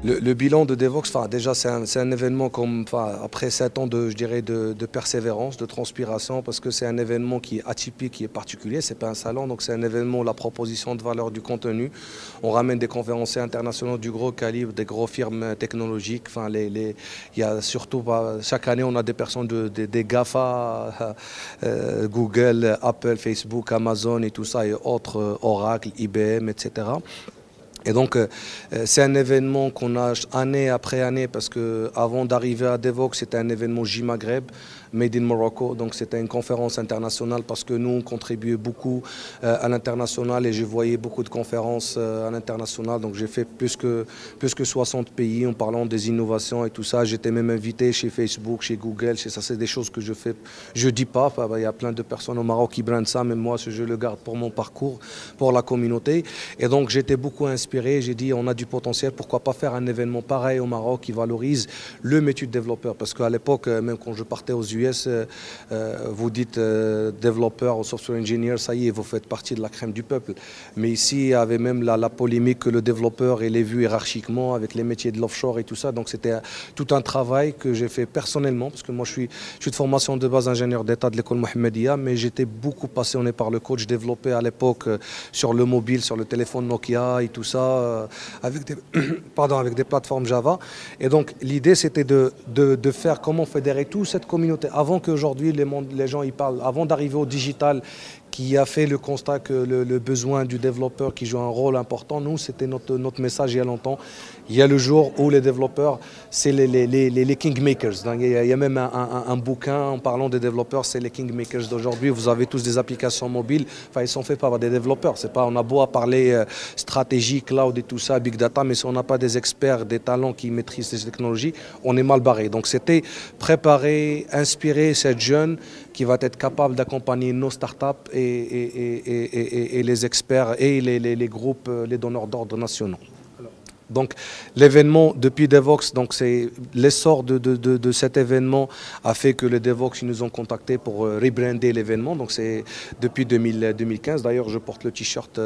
Le bilan de Devox, déjà c'est un événement comme, après 7 ans de, je dirais, de persévérance, de transpiration, parce que c'est un événement qui est atypique, qui est particulier, c'est pas un salon, donc c'est un événement où la proposition de valeur du contenu. On ramène des conférenciers internationaux du gros calibre, des grosses firmes technologiques. Il y a surtout, chaque année, on a des personnes des GAFA, Google, Apple, Facebook, Amazon et tout ça, et autres, Oracle, IBM, etc. Et donc, c'est un événement qu'on a année après année parce que avant d'arriver à Devox, c'était un événement J-Maghreb, Made in Morocco. Donc, c'était une conférence internationale parce que nous, on contribuait beaucoup à l'international et je voyais beaucoup de conférences à l'international. Donc, j'ai fait plus que 60 pays en parlant des innovations et tout ça. J'étais même invité chez Facebook, chez Google. Ça, c'est des choses que je fais. Je dis pas. Il y a plein de personnes au Maroc qui brandent ça, mais moi, je le garde pour mon parcours, pour la communauté. Et donc, j'étais beaucoup inspiré. J'ai dit, on a du potentiel, pourquoi pas faire un événement pareil au Maroc qui valorise le métier de développeur. Parce qu'à l'époque, même quand je partais aux US, vous dites développeur ou software engineer, ça y est, vous faites partie de la crème du peuple. Mais ici, il y avait même la polémique que le développeur est vu hiérarchiquement avec les métiers de l'offshore et tout ça. Donc c'était tout un travail que j'ai fait personnellement, parce que moi je suis de formation de base ingénieur d'État de l'école Mohammedia, mais j'étais beaucoup passionné par le code. Je développais à l'époque sur le mobile, sur le téléphone Nokia et tout ça, avec avec des plateformes Java. Et donc l'idée c'était de faire comment fédérer toute cette communauté avant qu'aujourd'hui les gens y parlent, avant d'arriver au digital qui a fait le constat que le besoin du développeur qui joue un rôle important. Nous, c'était notre message il y a longtemps. Il y a le jour où les développeurs, c'est les kingmakers. Donc, il y a même un bouquin en parlant des développeurs, c'est les kingmakers d'aujourd'hui. Vous avez tous des applications mobiles. Enfin, ils sont faits par des développeurs. C'est pas, on a beau à parler stratégie, cloud et tout ça, big data, mais si on n'a pas des experts, des talents qui maîtrisent ces technologies, on est mal barré. Donc, c'était préparer, inspirer cette jeune qui va être capable d'accompagner nos startups et les experts et les groupes, les donneurs d'ordre nationaux. Donc l'événement depuis Devox, donc c'est l'essor de cet événement a fait que les Devox ils nous ont contactés pour rebrander l'événement. Donc c'est depuis 2015. D'ailleurs je porte le t-shirt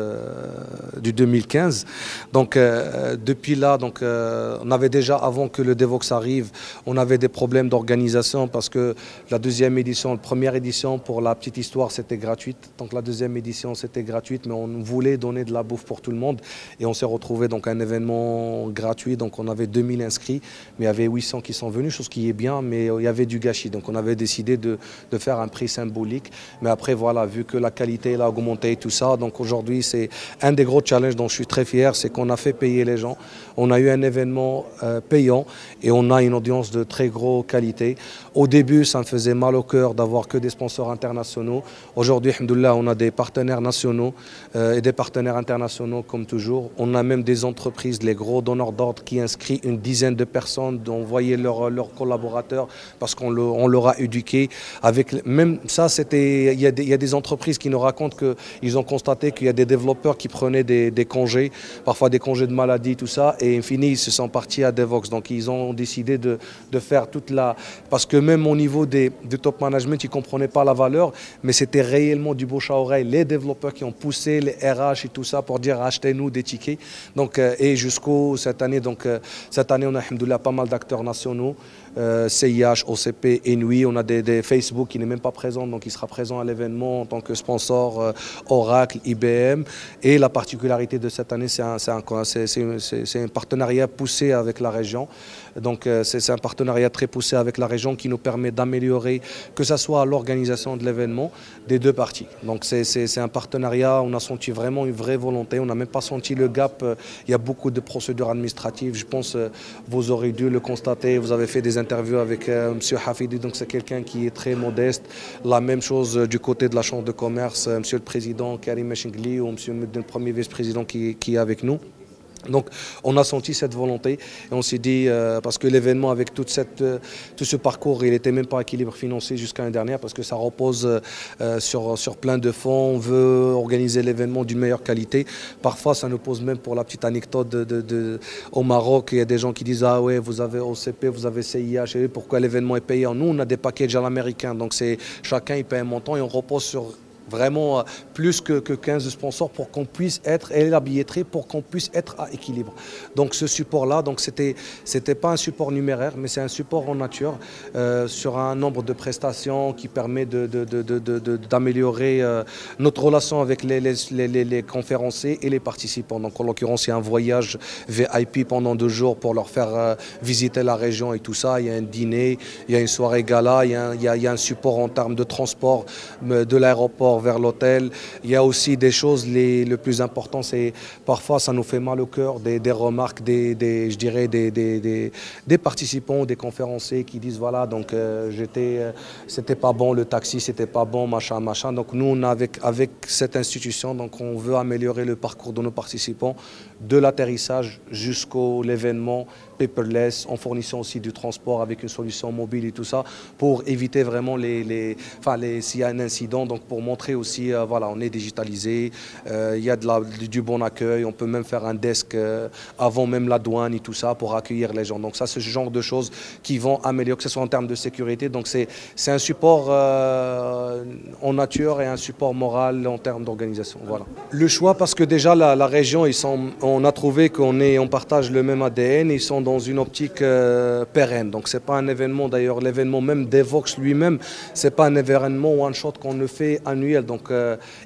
du 2015. Donc depuis là, on avait déjà avant que le Devox arrive, on avait des problèmes d'organisation parce que la deuxième édition, la première édition pour la petite histoire c'était gratuite. Donc la deuxième édition c'était gratuite, mais on voulait donner de la bouffe pour tout le monde et on s'est retrouvé donc un événement gratuit, donc on avait 2000 inscrits, mais il y avait 800 qui sont venus, chose qui est bien, mais il y avait du gâchis, donc on avait décidé de faire un prix symbolique, mais après voilà, vu que la qualité elle a augmenté et tout ça, donc aujourd'hui c'est un des gros challenges dont je suis très fier, c'est qu'on a fait payer les gens, on a eu un événement payant et on a une audience de très grosse qualité. Au début ça me faisait mal au cœur d'avoir que des sponsors internationaux, aujourd'hui alhamdoulilah on a des partenaires nationaux et des partenaires internationaux comme toujours, on a même des entreprises, les gros donneurs d'ordre qui inscrit une dizaine de personnes, d'envoyer leurs collaborateurs parce qu'on leur a éduqué. Avec, même ça, il y a des entreprises qui nous racontent qu'ils ont constaté qu'il y a des développeurs qui prenaient des congés, parfois des congés de maladie, tout ça, et infini, ils se sont partis à Devox. Donc ils ont décidé de faire toute la... Parce que même au niveau du top management, ils ne comprenaient pas la valeur, mais c'était réellement du bouche à oreille. Les développeurs qui ont poussé les RH et tout ça pour dire achetez-nous des tickets. Donc, et jusqu'au cette année, cette année, on a, alhamdoulilah, pas mal d'acteurs nationaux, CIH, OCP, Enui, on a des Facebook qui n'est même pas présent, donc il sera présent à l'événement en tant que sponsor, Oracle, IBM. Et la particularité de cette année, c'est un partenariat poussé avec la région. Donc c'est un partenariat très poussé avec la région qui nous permet d'améliorer, que ce soit l'organisation de l'événement des deux parties. Donc c'est un partenariat, on a senti vraiment une vraie volonté, on n'a même pas senti le gap. Il y a beaucoup de procédures administratives, je pense vous aurez dû le constater, vous avez fait des interviews avec M. Hafidi, donc c'est quelqu'un qui est très modeste. La même chose du côté de la Chambre de commerce, M. le Président Karim Meshingli ou M. le Premier Vice-président qui est avec nous. Donc on a senti cette volonté et on s'est dit, parce que l'événement avec tout ce parcours, il n'était même pas équilibre financier jusqu'à l'année dernière parce que ça repose sur plein de fonds, on veut organiser l'événement d'une meilleure qualité. Parfois ça nous pose même, pour la petite anecdote, au Maroc, il y a des gens qui disent ah ouais vous avez OCP, vous avez CIH, et pourquoi l'événement est payant? Nous on a des packages à l'américain, donc chacun il paye un montant et on repose sur Vraiment plus que 15 sponsors pour qu'on puisse être, et la billetterie pour qu'on puisse être à équilibre. Donc ce support-là, donc c'était pas un support numéraire, mais c'est un support en nature sur un nombre de prestations qui permet d'améliorer notre relation avec les conférenciers et les participants. Donc en l'occurrence, il y a un voyage VIP pendant 2 jours pour leur faire visiter la région et tout ça. Il y a un dîner, il y a une soirée gala, il y a un support en termes de transport de l'aéroport vers l'hôtel. Il y a aussi des choses, le plus important, c'est parfois ça nous fait mal au cœur, des remarques je dirais des participants, des conférenciers qui disent voilà, donc c'était pas bon le taxi, c'était pas bon, machin. Donc nous, on a avec cette institution, donc on veut améliorer le parcours de nos participants, de l'atterrissage jusqu'au l'événement paperless, en fournissant aussi du transport avec une solution mobile et tout ça, pour éviter vraiment s'il y a un incident, donc pour montrer aussi, voilà, on est digitalisé, il y a du bon accueil, on peut même faire un desk avant même la douane et tout ça pour accueillir les gens. Donc ça, c'est ce genre de choses qui vont améliorer, que ce soit en termes de sécurité. Donc c'est un support en nature et un support moral en termes d'organisation. Voilà. Le choix, parce que déjà la région, on a trouvé on partage le même ADN, ils sont dans une optique pérenne. Donc c'est pas un événement, d'ailleurs l'événement même d'Evox lui-même, c'est pas un événement one shot qu'on le fait annuel. Donc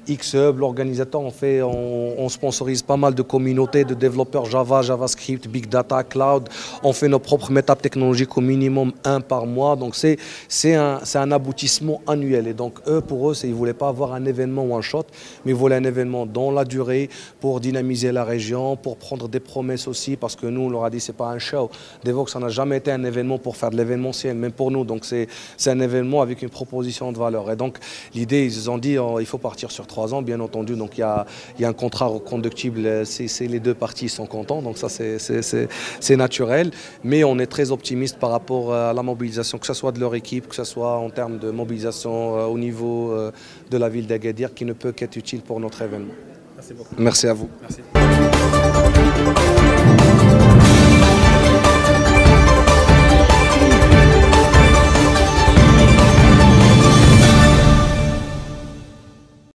X-Hub, l'organisateur, on sponsorise pas mal de communautés de développeurs Java, JavaScript, Big Data, Cloud. On fait nos propres métapes technologiques au minimum 1 par mois. Donc c'est un aboutissement annuel. Et donc pour eux, ils ne voulaient pas avoir un événement one shot, mais ils voulaient un événement dans la durée pour dynamiser la région, pour prendre des promesses aussi, parce que nous, on leur a dit c'est pas un show. Devox, ça n'a jamais été un événement pour faire de l'événementiel, même pour nous. Donc c'est un événement avec une proposition de valeur. Et donc l'idée, ils ont dit il faut partir sur 3 ans, bien entendu. Donc il y a un contrat reconductible, les 2 parties sont contents, donc ça c'est naturel. Mais on est très optimiste par rapport à la mobilisation, que ce soit de leur équipe, que ce soit en termes de mobilisation au niveau de la ville d'Agadir, qui ne peut qu'être utile pour notre événement. Merci beaucoup. Merci à vous. Merci.